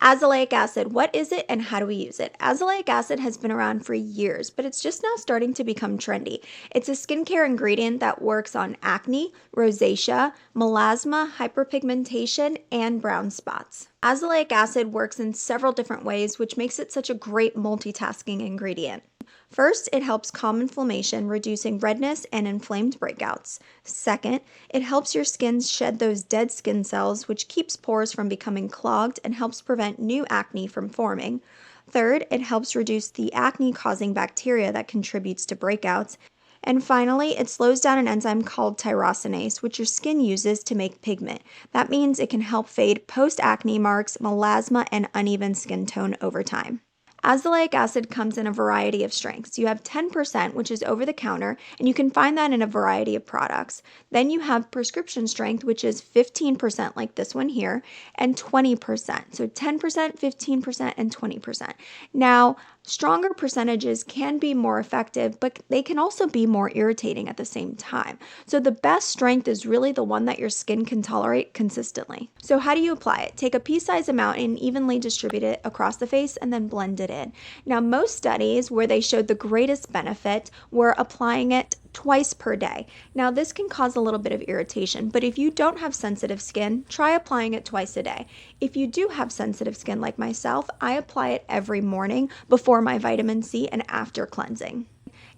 Azelaic acid, what is it and how do we use it? Azelaic acid has been around for years, but it's just now starting to become trendy. It's a skincare ingredient that works on acne, rosacea, melasma, hyperpigmentation, and brown spots. Azelaic acid works in several different ways, which makes it such a great multitasking ingredient. First, it helps calm inflammation, reducing redness and inflamed breakouts. Second, it helps your skin shed those dead skin cells, which keeps pores from becoming clogged and helps prevent new acne from forming. Third, it helps reduce the acne-causing bacteria that contributes to breakouts. And finally, it slows down an enzyme called tyrosinase, which your skin uses to make pigment. That means it can help fade post-acne marks, melasma, and uneven skin tone over time. Azelaic acid comes in a variety of strengths. You have 10%, which is over the counter, and you can find that in a variety of products. Then you have prescription strength, which is 15% like this one here, and 20%. So 10%, 15%, and 20%. Now, stronger percentages can be more effective, but they can also be more irritating at the same time. So the best strength is really the one that your skin can tolerate consistently. So how do you apply it? Take a pea-sized amount and evenly distribute it across the face and then blend it in. Now, most studies where they showed the greatest benefit were applying it twice per day. Now, this can cause a little bit of irritation, but if you don't have sensitive skin, try applying it twice a day. If you do have sensitive skin like myself, I apply it every morning before my vitamin C and after cleansing.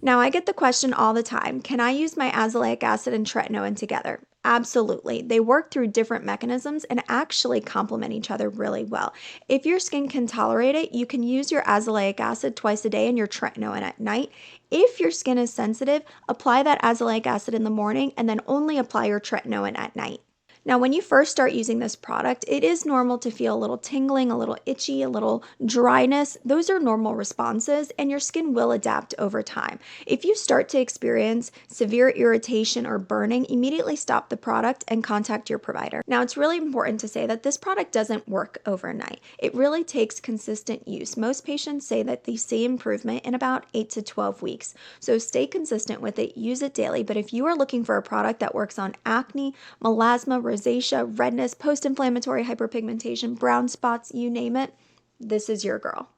Now, I get the question all the time, can I use my azelaic acid and tretinoin together? Absolutely. They work through different mechanisms and actually complement each other really well. If your skin can tolerate it, you can use your azelaic acid twice a day and your tretinoin at night. If your skin is sensitive, apply that azelaic acid in the morning and then only apply your tretinoin at night. Now, when you first start using this product, it is normal to feel a little tingling, a little itchy, a little dryness. Those are normal responses, and your skin will adapt over time. If you start to experience severe irritation or burning, immediately stop the product and contact your provider. Now, it's really important to say that this product doesn't work overnight. It really takes consistent use. Most patients say that they see improvement in about 8 to 12 weeks. So stay consistent with it, use it daily. But if you are looking for a product that works on acne, melasma, rosacea, redness, post-inflammatory hyperpigmentation, brown spots, you name it, this is your girl.